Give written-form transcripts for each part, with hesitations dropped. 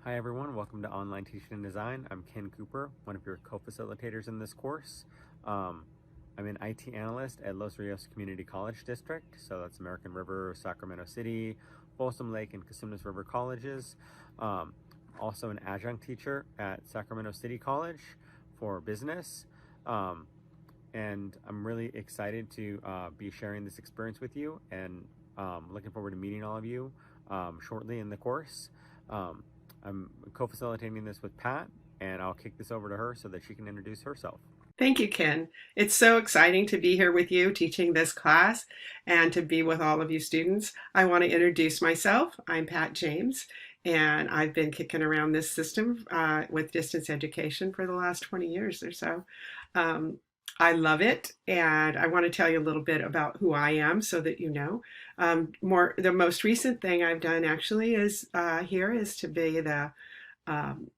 Hi everyone, welcome to Online Teaching and Design. I'm Ken Cooper, one of your co-facilitators in this course. Um, I'm an IT analyst at Los Rios Community College District, so that's American River, Sacramento City, Folsom Lake, and Cosumnes River colleges. Um, Also an adjunct teacher at Sacramento City College for business. Um, and I'm really excited to be sharing this experience with you, and looking forward to meeting all of you shortly in the course. Um, I'm co-facilitating this with Pat, and I'll kick this over to her so that she can introduce herself. Thank you, Ken. It's so exciting to be here with you teaching this class and to be with all of you students. I want to introduce myself. I'm Pat James, and I've been kicking around this system with distance education for the last 20 years or so. Um, I love it, and I want to tell you a little bit about who I am so that you know. The most recent thing I've done actually is here is to be um,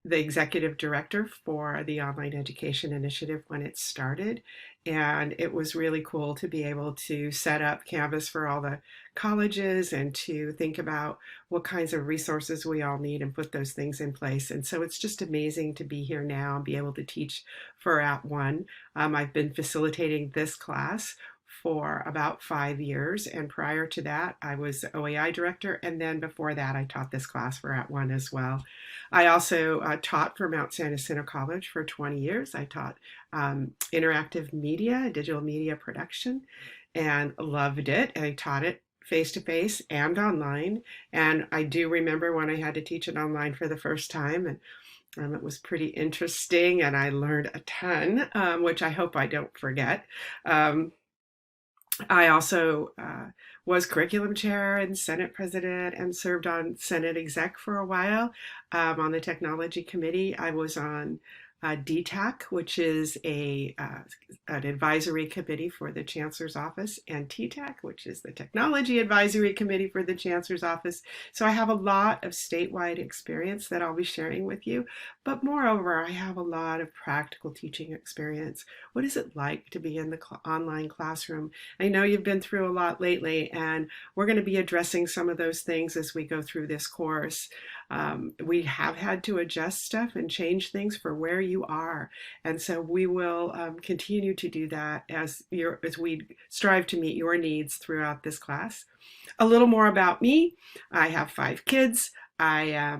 the executive director for the online education initiative when it started. And it was really cool to be able to set up Canvas for all the colleges and to think about what kinds of resources we all need and put those things in place. And so it's just amazing to be here now and be able to teach for At One. I've been facilitating this class for about 5 years. And prior to that, I was the OEI director. And then before that, I taught this class for At One as well. I also taught for Mount San Jacinto College for 20 years. I taught interactive media, digital media production, and loved it. And I taught it face to face and online. And I do remember when I had to teach it online for the first time, and it was pretty interesting, and I learned a ton, which I hope I don't forget. Um, I also was curriculum chair and Senate president and served on Senate exec for a while on the technology committee. I was on DTAC, which is an advisory committee for the chancellor's office, and TTAC, which is the technology advisory committee for the chancellor's office. So I have a lot of statewide experience that I'll be sharing with you. But moreover, I have a lot of practical teaching experience. What is it like to be in the online classroom? I know you've been through a lot lately, and we're going to be addressing some of those things as we go through this course. We have had to adjust stuff and change things for where you are, and so we will continue to do that as we strive to meet your needs throughout this class. A little more about me. I have 5 kids. I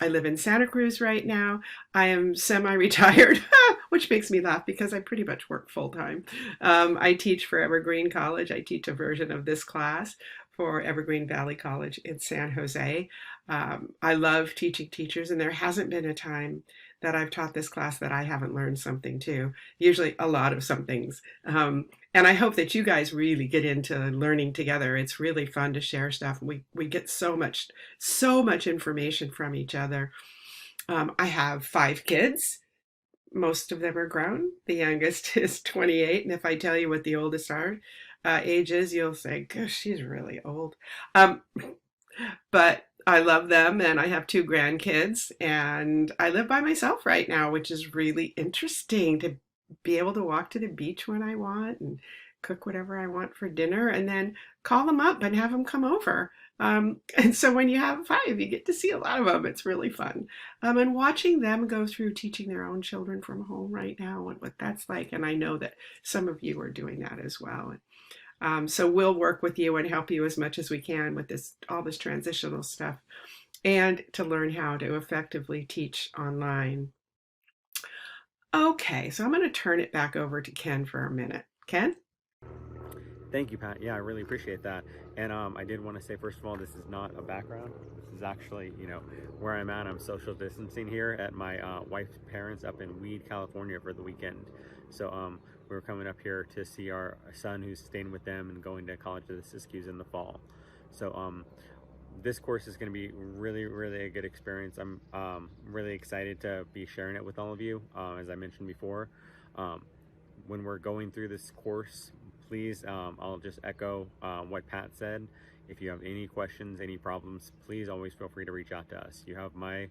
live in Santa Cruz right now. I am semi-retired, which makes me laugh because I pretty much work full time. I teach for Evergreen College. I teach a version of this class for Evergreen Valley College in San Jose. I love teaching teachers, and there hasn't been a time that I've taught this class that I haven't learned something too. Usually a lot of some things. And I hope that you guys really get into learning together. It's really fun to share stuff. We get so much information from each other. I have 5 kids. Most of them are grown. The youngest is 28, and if I tell you what the oldest are age is, you'll say, "Gosh, she's really old." Um, but I love them, and I have 2 grandkids, and I live by myself right now, which is really interesting to be able to walk to the beach when I want and cook whatever I want for dinner, and then call them up and have them come over. And so when you have 5, you get to see a lot of them. It's really fun. And watching them go through teaching their own children from home right now and what that's like. And I know that some of you are doing that as well. So we'll work with you and help you as much as we can with all this transitional stuff and to learn how to effectively teach online. Okay, so I'm going to turn it back over to Ken for a minute. Ken? Thank you, Pat. Yeah, I really appreciate that. And I did want to say, first of all, this is not a background. This is actually, where I'm at. I'm social distancing here at my wife's parents up in Weed, California for the weekend. So we were coming up here to see our son who's staying with them and going to college of the Siskiyous in the fall. So this course is going to be really, really a good experience. I'm really excited to be sharing it with all of you. As I mentioned before, when we're going through this course, please, I'll just echo what Pat said. If you have any questions, any problems, please always feel free to reach out to us. You have my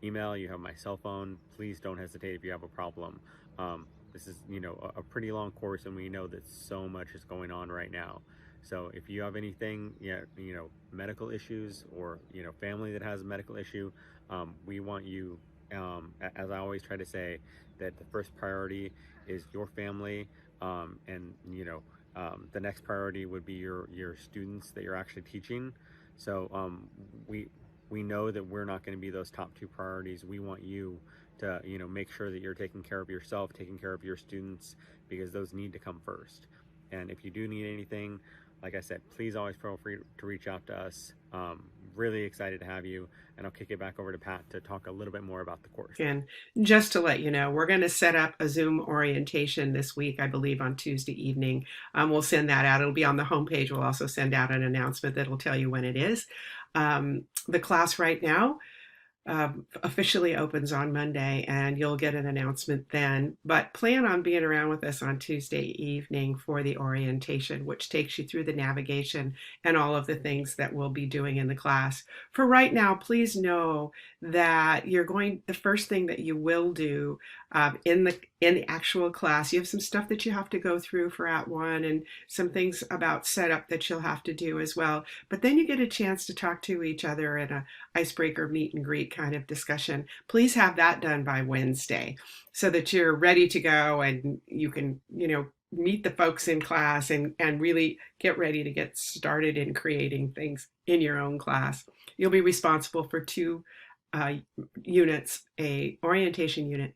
email, you have my cell phone. Please don't hesitate if you have a problem. This is, a pretty long course, and we know that so much is going on right now. So if you have anything, yeah, medical issues, or family that has a medical issue, we want you, as I always try to say, that the first priority is your family, and the next priority would be your students that you're actually teaching. So we we know that we're not going to be those top two priorities. We want you to make sure that you're taking care of yourself, taking care of your students, because those need to come first. And if you do need anything, like I said, please always feel free to reach out to us. Really excited to have you, and I'll kick it back over to Pat to talk a little bit more about the course. And just to let you know, we're going to set up a Zoom orientation this week, I believe on Tuesday evening. We'll send that out. It'll be on the homepage. We'll also send out an announcement that'll tell you when it is. The class right now officially opens on Monday, and you'll get an announcement then. But plan on being around with us on Tuesday evening for the orientation, which takes you through the navigation and all of the things that we'll be doing in the class. For right now, please know that the first thing that you will do in the actual class, you have some stuff that you have to go through for At One, and some things about setup that you'll have to do as well. But then you get a chance to talk to each other in a icebreaker meet and greet kind of discussion. Please have that done by Wednesday so that you're ready to go, and you can, meet the folks in class, and really get ready to get started in creating things in your own class. You'll be responsible for two units, a orientation unit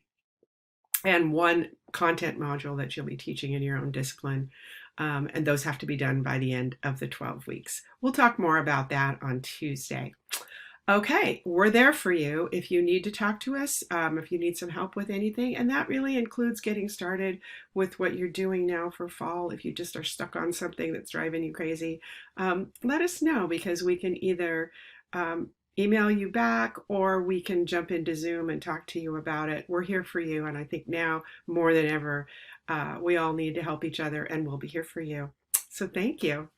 and one content module that you'll be teaching in your own discipline. And those have to be done by the end of the 12 weeks. We'll talk more about that on Tuesday. Okay, we're there for you if you need to talk to us, if you need some help with anything. And that really includes getting started with what you're doing now for fall. If you just are stuck on something that's driving you crazy, let us know, because we can either email you back, or we can jump into Zoom and talk to you about it. We're here for you. And I think now more than ever, we all need to help each other, and we'll be here for you. So thank you.